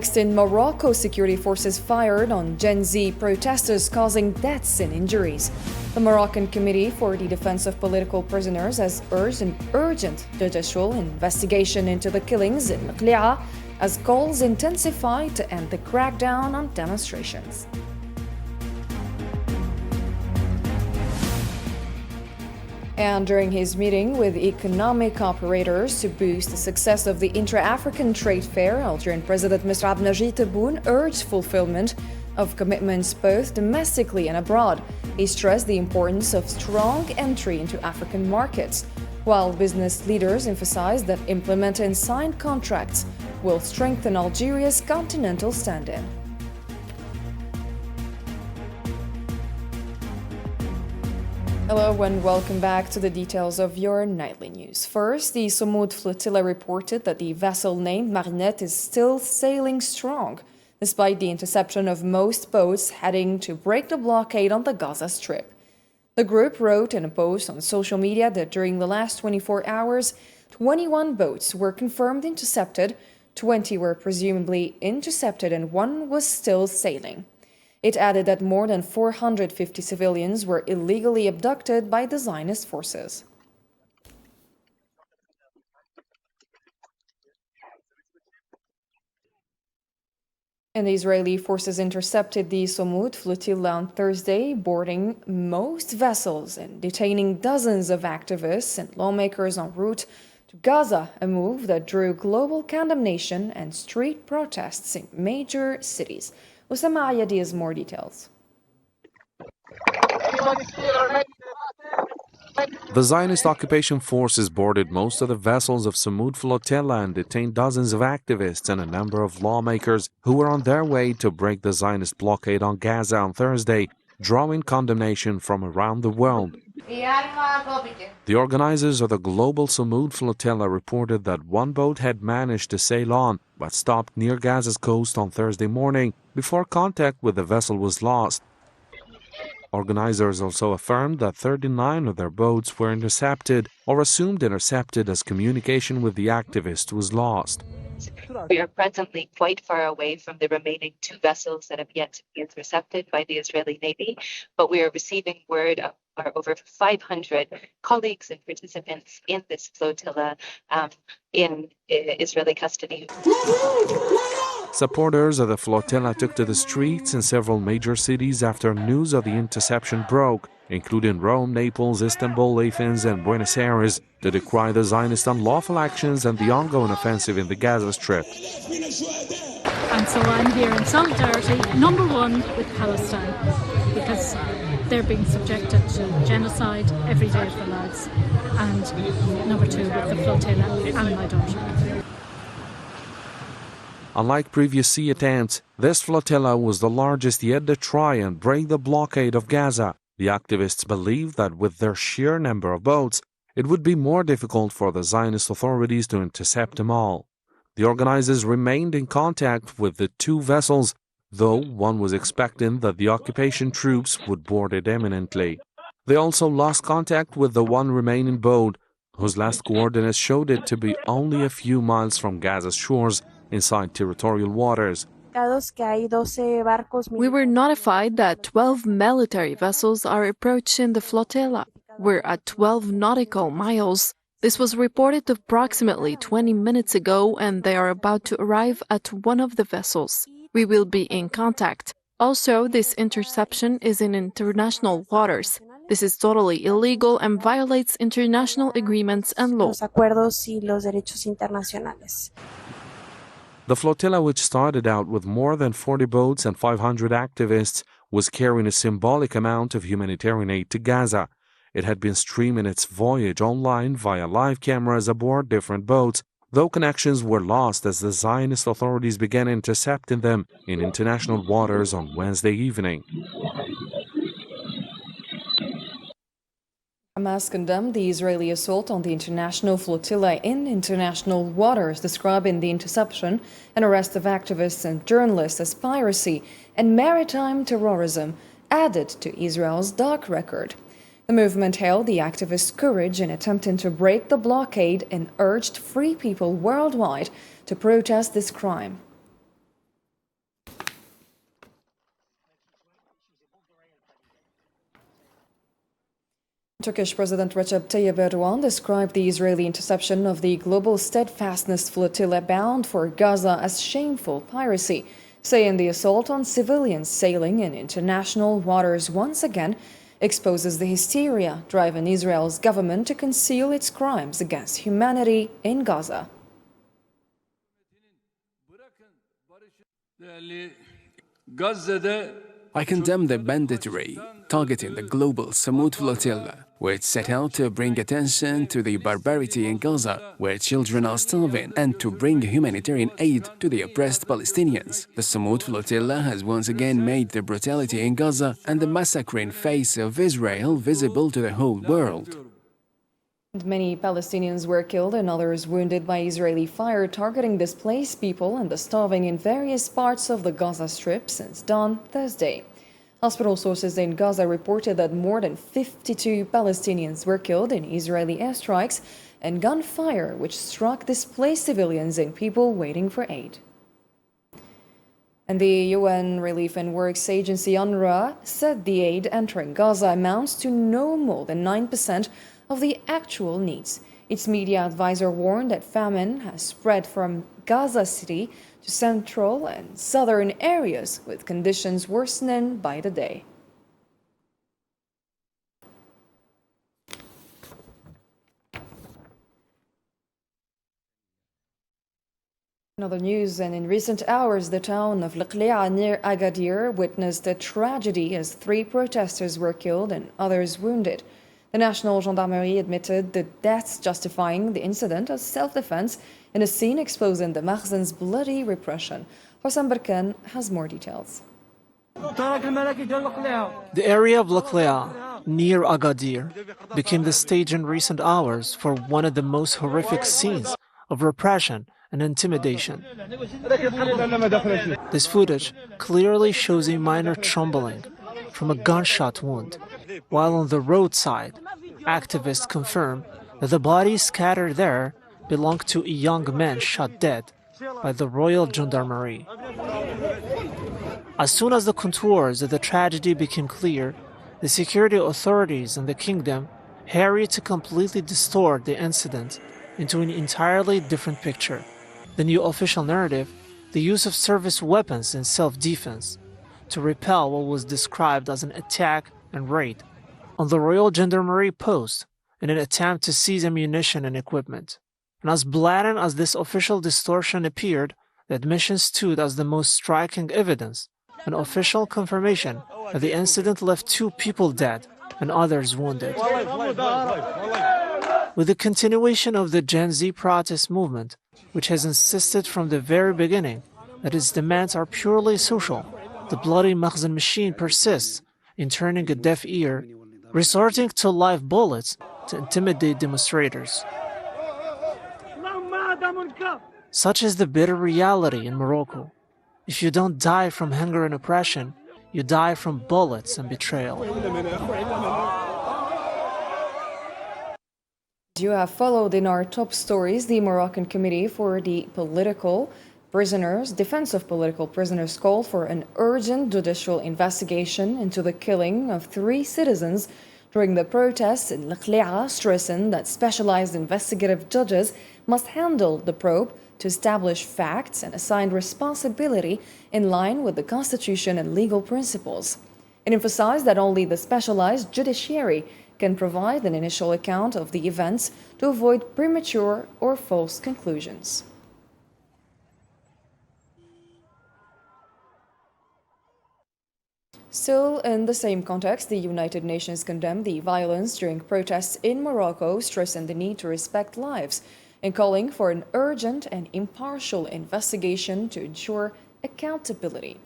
In Morocco, security forces fired on Gen Z protesters, causing deaths and injuries. The Moroccan Committee for the Defense of Political Prisoners has urged an urgent judicial investigation into the killings in Laqla'a as calls intensify to end the crackdown on demonstrations. And during his meeting with economic operators to boost the success of the intra-African trade fair, Algerian President Mr. Abdelmajid Tebboune urged fulfillment of commitments both domestically and abroad. He stressed the importance of strong entry into African markets, while business leaders emphasized that implemented and signed contracts will strengthen Algeria's continental stand-in. Hello and welcome back to the details of your nightly news. First, the Somoud flotilla reported that the vessel named Marinette is still sailing strong, despite the interception of most boats heading to break the blockade on the Gaza Strip. The group wrote in a post on social media that during the last 24 hours, 21 boats were confirmed intercepted, 20 were presumably intercepted, and 1 was still sailing. It added that more than 450 civilians were illegally abducted by the Zionist forces. And the Israeli forces intercepted the Somoud flotilla on Thursday, boarding most vessels and detaining dozens of activists and lawmakers en route to Gaza, a move that drew global condemnation and street protests in major cities. Osama Ayadi has more details. The Zionist occupation forces boarded most of the vessels of Somoud flotilla and detained dozens of activists and a number of lawmakers who were on their way to break the Zionist blockade on Gaza on Thursday, drawing condemnation from around the world. The organizers of the global Somoud flotilla reported that one boat had managed to sail on but stopped near Gaza's coast on Thursday morning before contact with the vessel was lost. Organizers also affirmed that 39 of their boats were intercepted or assumed intercepted as communication with the activist was lost. We are presently quite far away from the remaining 2 vessels that have yet to be intercepted by the Israeli Navy, but we are receiving word of our over 500 colleagues and participants in this flotilla in Israeli custody. Supporters of the flotilla took to the streets in several major cities after news of the interception broke, including Rome, Naples, Istanbul, Athens, and Buenos Aires, to decry the Zionist unlawful actions and the ongoing offensive in the Gaza Strip. And so I'm here in solidarity, number 1, with Palestine, because they're being subjected to genocide every day of their lives, and number 2, with the flotilla and my daughter. Unlike previous sea attempts, this flotilla was the largest yet to try and break the blockade of Gaza. The activists believe that with their sheer number of boats, it would be more difficult for the Zionist authorities to intercept them all. The organizers remained in contact with the 2 vessels, though one was expecting that the occupation troops would board it imminently. They also lost contact with the 1 remaining boat, whose last coordinates showed it to be only a few miles from Gaza's shores inside territorial waters. We were notified that 12 military vessels are approaching the flotilla. We're at 12 nautical miles. This was reported approximately 20 minutes ago, and they are about to arrive at one of the vessels. We will be in contact. Also, this interception is in international waters. This is totally illegal and violates international agreements and law. The flotilla, which started out with more than 40 boats and 500 activists, was carrying a symbolic amount of humanitarian aid to Gaza. It had been streaming its voyage online via live cameras aboard different boats, though connections were lost as the Zionist authorities began intercepting them in international waters on Wednesday evening. Hamas condemned the Israeli assault on the international flotilla in international waters, describing the interception and arrest of activists and journalists as piracy and maritime terrorism added to Israel's dark record. The movement hailed the activists' courage in attempting to break the blockade and urged free people worldwide to protest this crime. Turkish President Recep Tayyip Erdogan described the Israeli interception of the Global Steadfastness flotilla bound for Gaza as shameful piracy, saying the assault on civilians sailing in international waters once again exposes the hysteria driving Israel's government to conceal its crimes against humanity in Gaza. I condemn the banditry targeting the global Samud flotilla, which set out to bring attention to the barbarity in Gaza, where children are starving, and to bring humanitarian aid to the oppressed Palestinians. The Samud flotilla has once again made the brutality in Gaza and the massacring face of Israel visible to the whole world. Many Palestinians were killed and others wounded by Israeli fire targeting displaced people and the starving in various parts of the Gaza Strip since dawn Thursday. Hospital sources in Gaza reported that more than 52 Palestinians were killed in Israeli airstrikes and gunfire, which struck displaced civilians and people waiting for aid. And the UN Relief and Works Agency UNRWA said the aid entering Gaza amounts to no more than 9% of the actual needs. Its media advisor warned that famine has spread from Gaza City to central and southern areas, with conditions worsening by the day. In other news, and in recent hours, the town of Laqla'a near Agadir witnessed a tragedy as 3 protesters were killed and others wounded. The National Gendarmerie admitted the deaths, justifying the incident as self-defense in a scene exposing the Makhzen's bloody repression. Hossam Barkan has more details. The area of Laqla'a, near Agadir, became the stage in recent hours for one of the most horrific scenes of repression and intimidation. This footage clearly shows a minor trembling from a gunshot wound, while on the roadside, activists confirm that the bodies scattered there belonged to a young man shot dead by the Royal Gendarmerie. As soon as the contours of the tragedy became clear, the security authorities in the kingdom hurried to completely distort the incident into an entirely different picture. The new official narrative, the use of service weapons in self-defense to repel what was described as an attack and raid on the Royal Gendarmerie post in an attempt to seize ammunition and equipment. And as blatant as this official distortion appeared, the admission stood as the most striking evidence, an official confirmation that the incident left 2 people dead and others wounded. With the continuation of the Gen Z protest movement, which has insisted from the very beginning that its demands are purely social, the bloody Makhzen machine persists in turning a deaf ear, resorting to live bullets to intimidate demonstrators. Such is the bitter reality in Morocco. If you don't die from hunger and oppression, you die from bullets and betrayal. You have followed in our top stories the Moroccan Committee for the Defense of Political Prisoners called for an urgent judicial investigation into the killing of 3 citizens during the protests in Laqla'a, stressing that specialized investigative judges must handle the probe to establish facts and assign responsibility in line with the Constitution and legal principles. It emphasized that only the specialized judiciary can provide an initial account of the events to avoid premature or false conclusions. Still in the same context, the United Nations condemned the violence during protests in Morocco, stressing the need to respect lives and calling for an urgent and impartial investigation to ensure accountability.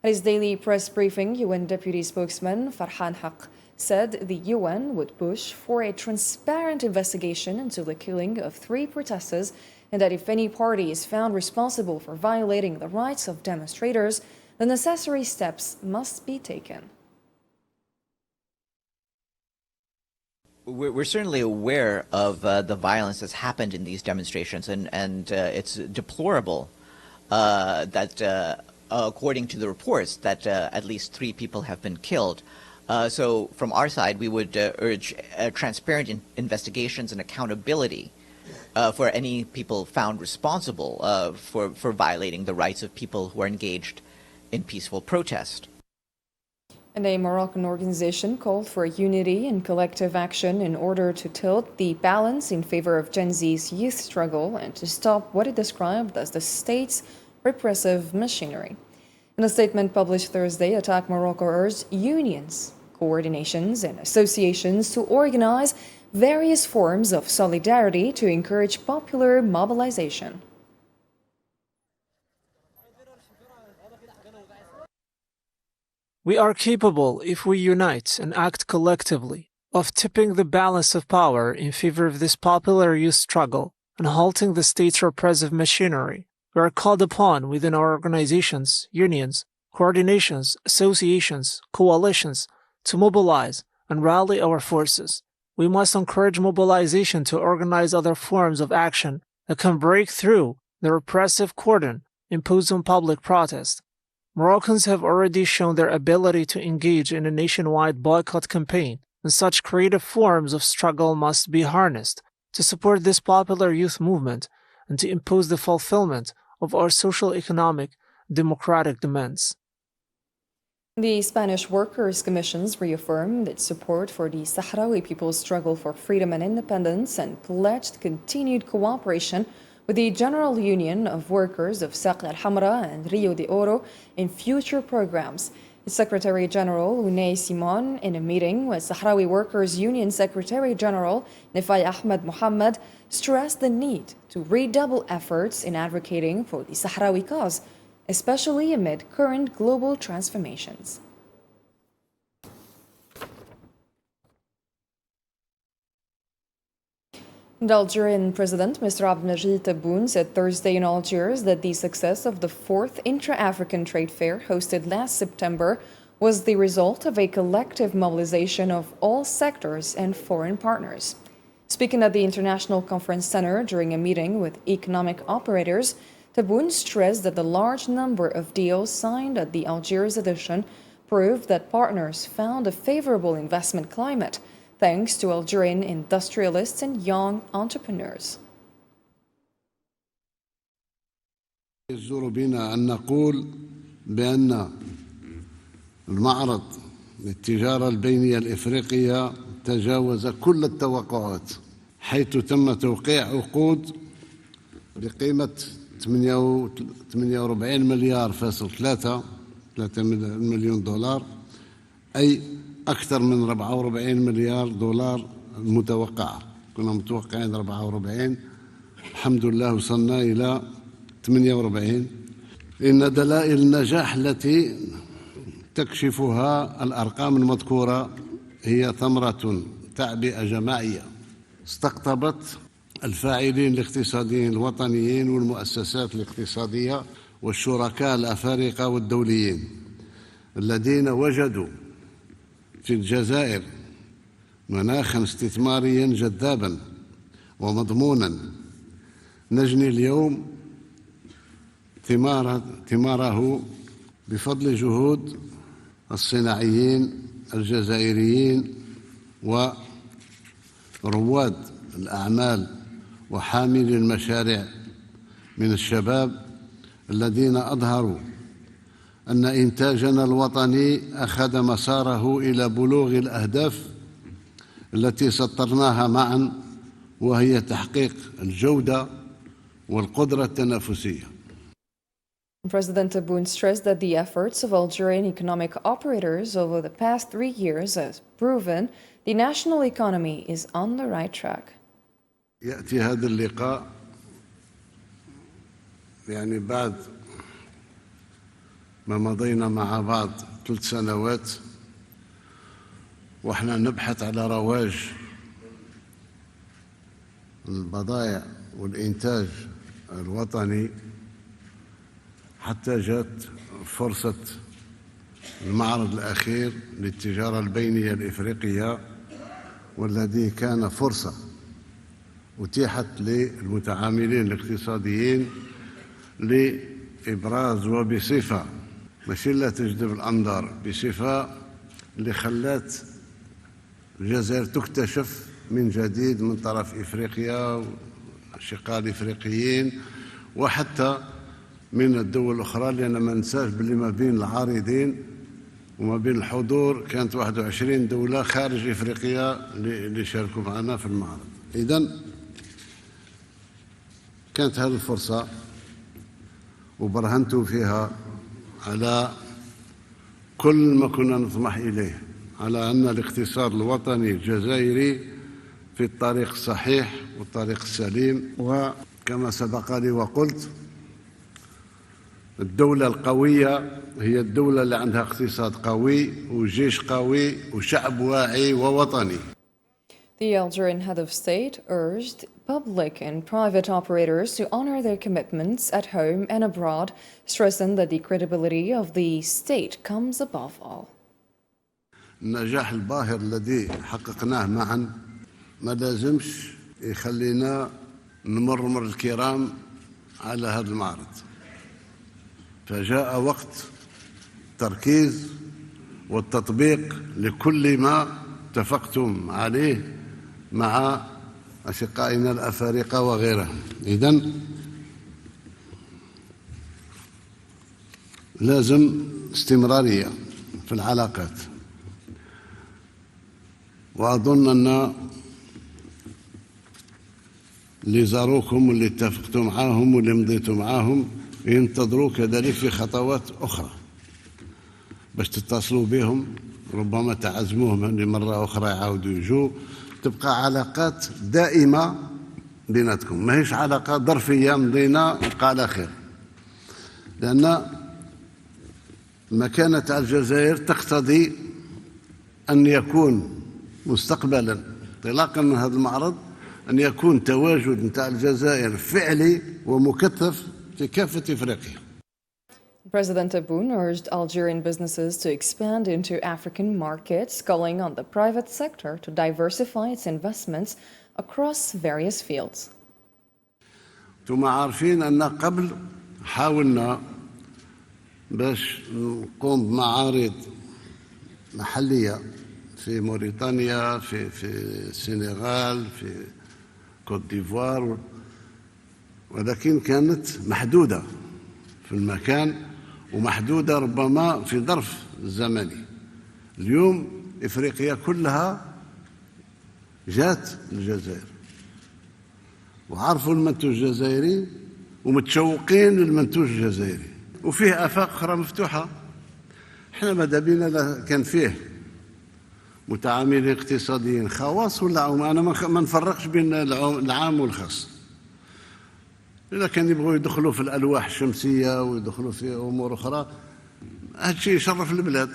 At his daily press briefing, UN Deputy Spokesman Farhan Haq said the UN would push for a transparent investigation into the killing of 3 protesters and that if any party is found responsible for violating the rights of demonstrators, the necessary steps must be taken. We're certainly aware of the violence that's happened in these demonstrations, and it's deplorable that, according to the reports, that at least 3 people have been killed. So from our side, we would urge transparent investigations and accountability for any people found responsible for violating the rights of people who are engaged in peaceful protest. And a Moroccan organization called for unity and collective action in order to tilt the balance in favor of Gen Z's youth struggle and to stop what it described as the state's repressive machinery. In a statement published Thursday, Attack Morocco urged unions, coordinations, and associations to organize various forms of solidarity to encourage popular mobilization. We are capable, if we unite and act collectively, of tipping the balance of power in favor of this popular youth struggle and halting the state's repressive machinery. We are called upon within our organizations, unions, coordinations, associations, coalitions to mobilize and rally our forces. We must encourage mobilization to organize other forms of action that can break through the repressive cordon imposed on public protest. Moroccans have already shown their ability to engage in a nationwide boycott campaign, and such creative forms of struggle must be harnessed to support this popular youth movement and to impose the fulfillment of our social, economic, democratic demands. The Spanish Workers' Commissions reaffirmed its support for the Sahrawi people's struggle for freedom and independence and pledged continued cooperation with the General Union of Workers of Saqt al-Hamra and Rio de Oro in future programs. Its Secretary General Unai Simon, in a meeting with Sahrawi Workers Union Secretary General Nifai Ahmed Mohammed, stressed the need to redouble efforts in advocating for the Sahrawi cause, especially amid current global transformations. The Algerian President, Mr. Abdelmajid Tebboune, said Thursday in Algiers that the success of the 4th Intra-African Trade Fair hosted last September was the result of a collective mobilization of all sectors and foreign partners. Speaking at the International Conference Center during a meeting with economic operators, Tebboune stressed that the large number of deals signed at the Algiers edition proved that partners found a favorable investment climate, thanks to Algerian industrialists and young entrepreneurs. يجدر بنا أن نقول بأن المعرض للتجارة البينية الإفريقية تجاوز كل التوقعات، حيث تم توقيع عقود بقيمة 48 مليار فاصل 3 مليون دولار، أي أكثر من 44 مليار دولار المتوقعة. كنا متوقعين 44، الحمد لله وصلنا إلى 48. إن دلائل النجاح التي تكشفها الأرقام المذكورة هي ثمرة تعبئة جماعية استقطبت الفاعلين الاقتصاديين الوطنيين والمؤسسات الاقتصادية والشركاء الأفارقة والدوليين الذين وجدوا في الجزائر مناخا استثماريا جذابا ومضمونا نجني اليوم ثماره بفضل جهود الصناعيين الجزائريين ورواد الأعمال وحاملي المشاريع من الشباب الذين أظهروا أن إنتاجنا الوطني أخذ مساره إلى بلوغ الأهداف التي سطرناها معا، وهي تحقيق الجودة والقدرة التنافسية. President Tebboune stressed that the efforts of Algerian economic operators over the past 3 years has proven the national economy is on the right track. يأتي هذا اللقاء بعد ما مضينا مع بعض 3 سنوات واحنا نبحث على رواج البضائع والإنتاج الوطني، حتى جاءت فرصة المعرض الأخير للتجارة البينية الإفريقية، والذي كان فرصة أتيحت للمتعاملين الاقتصاديين لإبراز وبصفة ماشي لا تجذب الأنظار، بصفة اللي خلات الجزائر تكتشف من جديد من طرف إفريقيا والأشقاء الإفريقيين وحتى من الدول الأخرى، لأن ما ننساش باللي ما بين العارضين وما بين الحضور كانت 21 دولة خارج إفريقيا اللي شاركوا معنا في المعرض. إذن كانت هذه الفرصة وبرهنت فيها على كل ما كنا نطمح إليه، على أن الاقتصاد الوطني الجزائري في الطريق الصحيح والطريق السليم. وكما سبق لي وقلت، الدولة القوية هي الدولة اللي عندها اقتصاد قوي وجيش قوي وشعب واعي ووطني. The Algerian head of state urged public and private operators to honor their commitments at home and abroad, stressing that the credibility of the state comes above all. النجاح الباهر الذي حققناه معا ما لازمش يخلينا نمرمر الكرام على هذا المعرض، فجاء وقت التركيز والتطبيق لكل ما اتفقتم عليه مع أشقائنا الأفارقة وغيرهم. إذن لازم استمرارية في العلاقات، وأظن أن اللي زاروكم واللي اتفقتوا معاهم واللي مضيتوا معاهم ينتظروا كذلك في خطوات أخرى باش تتصلوا بهم، ربما تعزموهم لمرة أخرى يعاودوا يجوا، تبقى علاقات دائمة بيناتكم، ما هيش علاقات ظرفية مضينا وبقى على خير. لأن مكانة الجزائر تقتضي أن يكون مستقبلا انطلاقا من هذا المعرض أن يكون تواجد نتاع الجزائر فعلي ومكثف في كافة إفريقيا. President Tebboune urged Algerian businesses to expand into African markets, calling on the private sector to diversify its investments across various fields. ثم عارفين أن قبل حاولنا باش نقوم بمعارض محلية في موريتانيا، في السنغال، في كوت ديفوار، ولكن كانت محدودة في المكان ومحدودة ربما في ظرف زمني. اليوم إفريقيا كلها جات الجزائر وعرفوا المنتوج الجزائري ومتشوقين للمنتوج الجزائري، وفيه آفاق أخرى مفتوحة. احنا ماذا بينا كان فيه متعاملين اقتصاديين خواص ولا عام، أنا ما نفرقش بين العام والخاص. إذا كان يبغوا يدخلوا في الألواح الشمسية ويدخلوا في أمور أخرى، هذا الشيء يشرف البلاد،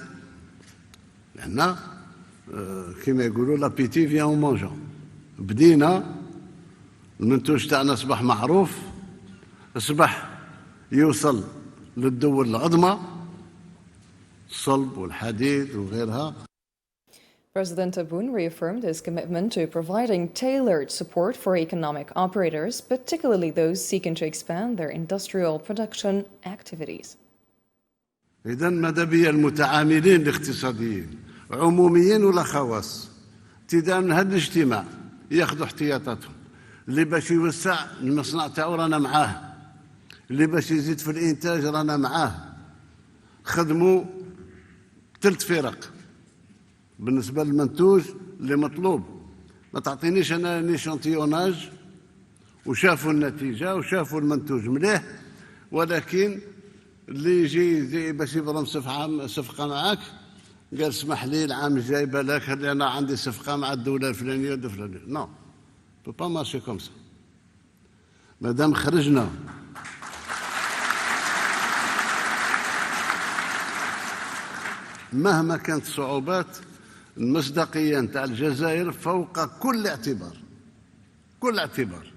لأن كما يقولوا لابيتي فيان أون مونجون. بدينا المنتوج تاعنا أصبح معروف، أصبح يوصل للدول العظمى، الصلب والحديد وغيرها. President Tebboune reaffirmed his commitment to providing tailored support for economic operators, particularly those seeking to expand their industrial production activities. إذن ماذا بيا المتعاملين الاقتصاديين عموميين ولا خواص، ابتداء من هذا الاجتماع ياخذوا احتياطاتهم. اللي باش يوسع المصنع تاعو رانا معاه، اللي باش يزيد في الإنتاج رانا معاه. خدموا 3 فرق بالنسبة للمنتوج اللي مطلوب. ما تعطينيش أنا نيشانتيوناج وشافوا النتيجة وشافوا المنتوج مليح، ولكن اللي يجي باش يبرم صفقة معاك قال اسمح لي العام الجاي بالك أنا عندي صفقة مع الدولة الفلانية والدولة الفلانية. نو بو با مارشي كوم سا. مادام خرجنا مهما كانت الصعوبات، المصداقية نتاع الجزائر فوق كل اعتبار، كل اعتبار.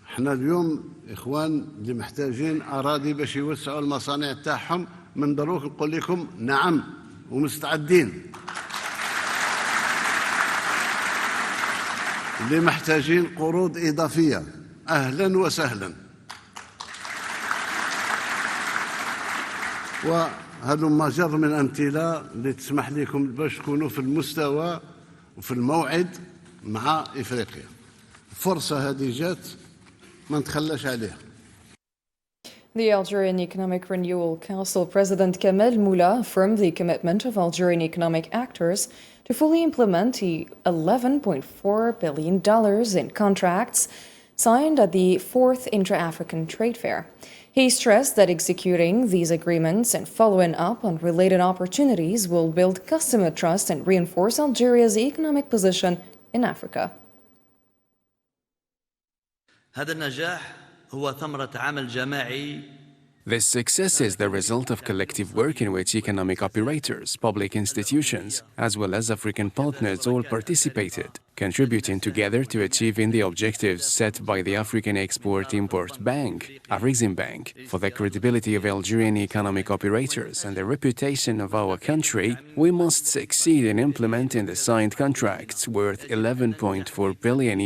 احنا اليوم اخوان اللي محتاجين اراضي باش يوسعوا المصانع تاعهم، من دروك نقول لكم نعم ومستعدين. اللي محتاجين قروض اضافيه اهلا وسهلا. هذو مجر من أمثلة اللي تسمح لكم باش تكونوا في المستوى وفي الموعد مع إفريقيا. فرصة هذه جات ما نتخلاش عليها. The Algerian Economic Renewal Council President Kamel Moula affirmed the commitment of Algerian economic actors to fully implement the $11.4 billion in contracts signed at the 4th Intra-African Trade Fair. He stressed that executing these agreements and following up on related opportunities will build customer trust and reinforce Algeria's economic position in Africa. هذا النجاح هو ثمرة عمل جماعي. This success is the result of collective work in which economic operators, public institutions, as well as African partners all participated, contributing together to achieving the objectives set by the African Export-Import Bank, Afreximbank. For the credibility of Algerian economic operators and the reputation of our country, we must succeed in implementing the signed contracts worth $11.4 billion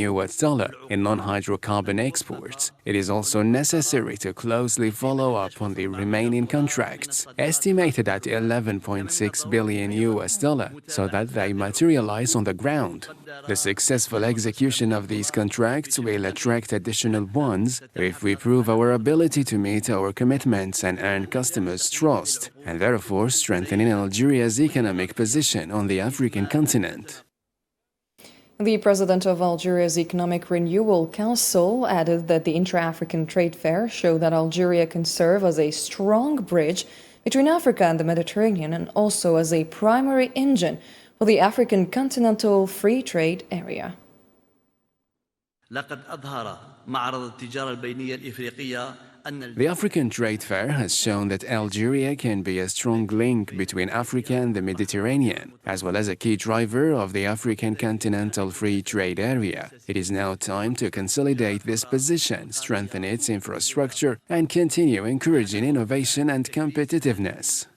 in non-hydrocarbon exports. It is also necessary to closely follow up on the remaining contracts, estimated at $11.6 billion, so that they materialize on the ground. The successful execution of these contracts will attract additional ones if we prove our ability to meet our commitments and earn customers' trust, and therefore strengthening Algeria's economic position on the African continent. The president of Algeria's Economic Renewal Council added that the Intra-African Trade Fair showed that Algeria can serve as a strong bridge between Africa and the Mediterranean and also as a primary engine for the African continental free trade area. لقد أظهر معرض التجارة البينية الإفريقية The African Trade Fair has shown that Algeria can be a strong link between Africa and the Mediterranean, as well as a key driver of the African continental free trade area. It is now time to consolidate this position, strengthen its infrastructure, and continue encouraging innovation and competitiveness.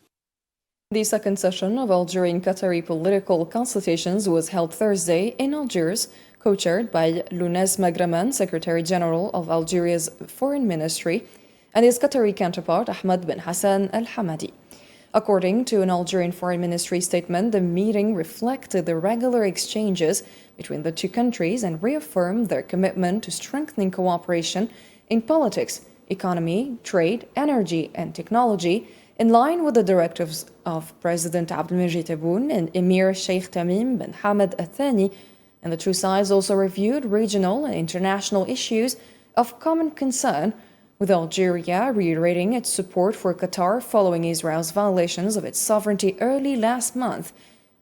The second session of Algerian-Qatari political consultations was held Thursday in Algiers, co-chaired by Lounès Maghraman, Secretary General of Algeria's Foreign Ministry, and his Qatari counterpart Ahmed bin Hassan al-Hamadi. According to an Algerian Foreign Ministry statement, the meeting reflected the regular exchanges between the two countries and reaffirmed their commitment to strengthening cooperation in politics, economy, trade, energy, and technology, in line with the directives of President Abdelmajid Tebboune and Emir Sheikh Tamim bin Hamad Al Thani, and the two sides also reviewed regional and international issues of common concern, with Algeria reiterating its support for Qatar following Israel's violations of its sovereignty early last month,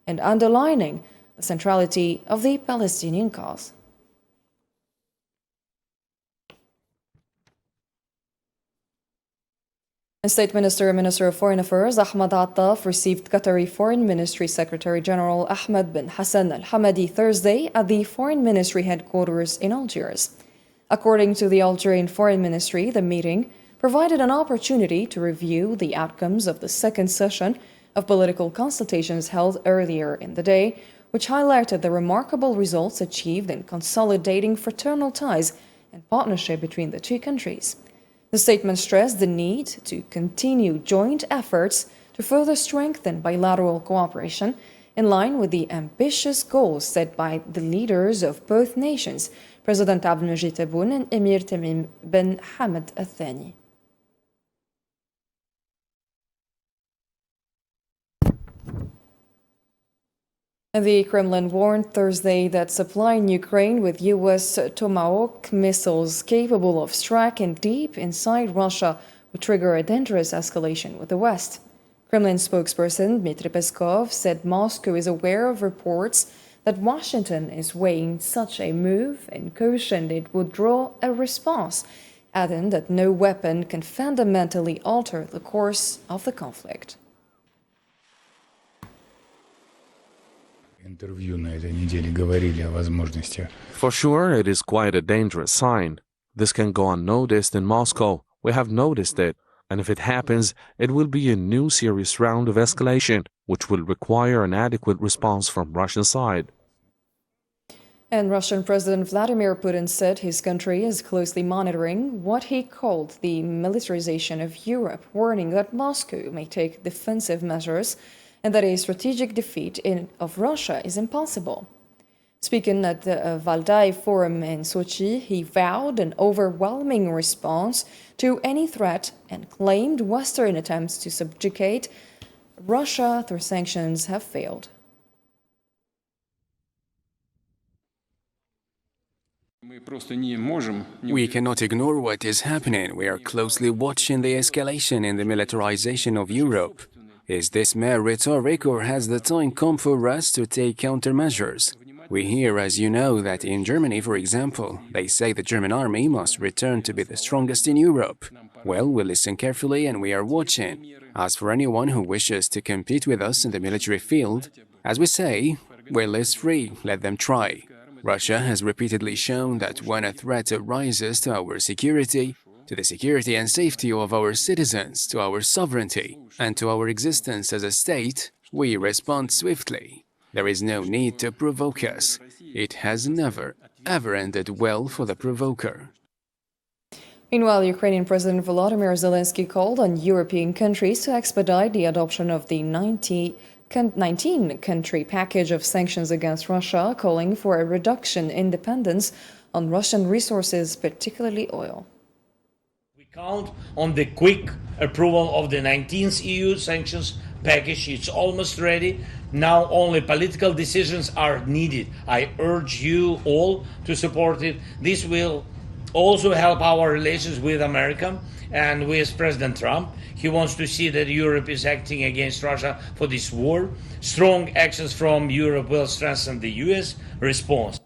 and underlining the centrality of the Palestinian cause. And State Minister and Minister of Foreign Affairs Ahmad Attaf received Qatari Foreign Ministry Secretary General Ahmed bin Hassan al-Hamadi Thursday at the Foreign Ministry headquarters in Algiers. According to the Algerian Foreign Ministry, the meeting provided an opportunity to review the outcomes of the second session of political consultations held earlier in the day, which highlighted the remarkable results achieved in consolidating fraternal ties and partnership between the two countries. The statement stressed the need to continue joint efforts to further strengthen bilateral cooperation in line with the ambitious goals set by the leaders of both nations, President Abdelmajid Tebboune and Emir Tamim bin Hamad Al Thani. The Kremlin warned Thursday that supplying Ukraine with U.S. Tomahawk missiles capable of striking deep inside Russia would trigger a dangerous escalation with the West. Kremlin spokesperson Dmitry Peskov said Moscow is aware of reports that Washington is weighing such a move and cautioned it would draw a response, adding that no weapon can fundamentally alter the course of the conflict. For sure, it is quite a dangerous sign. This can go unnoticed in Moscow. We have noticed it. And if it happens, it will be a new serious round of escalation, which will require an adequate response from Russian side. And Russian President Vladimir Putin said his country is closely monitoring what he called the militarization of Europe, warning that Moscow may take defensive measures and that a strategic defeat of Russia is impossible. Speaking at the Valdai Forum in Sochi, he vowed an overwhelming response to any threat and claimed Western attempts to subjugate Russia through sanctions have failed. We cannot ignore what is happening. We are closely watching the escalation in the militarization of Europe. Is this mere rhetoric, or has the time come for us to take countermeasures? We hear, as you know, that in Germany, for example, they say the German army must return to be the strongest in Europe. Well, we listen carefully and we are watching. As for anyone who wishes to compete with us in the military field, as we say, will is free, let them try. Russia has repeatedly shown that when a threat arises to our security, to the security and safety of our citizens, to our sovereignty, and to our existence as a state, we respond swiftly. There is no need to provoke us. It has never, ever ended well for the provoker. Meanwhile, Ukrainian President Volodymyr Zelensky called on European countries to expedite the adoption of the 19-country package of sanctions against Russia, calling for a reduction in dependence on Russian resources, particularly oil. We count on the quick approval of the 19th EU sanctions package. It's almost ready. Now only political decisions are needed. I urge you all to support it. This will also help our relations with America and with President Trump. He wants to see that Europe is acting against Russia for this war. Strong actions from Europe will strengthen the US response.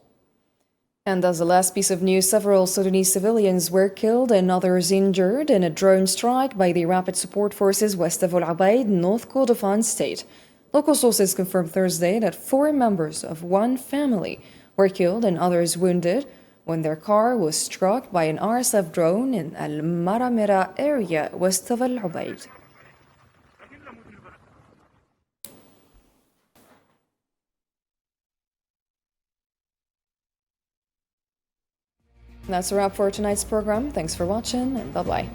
And as the last piece of news, several Sudanese civilians were killed and others injured in a drone strike by the Rapid Support Forces west of Al Ubaid, North Kordofan state. Local sources confirmed Thursday that 4 members of one family were killed and others wounded when their car was struck by an RSF drone in Al Maramira area west of Al Ubaid. That's a wrap for tonight's program. Thanks for watching and bye-bye.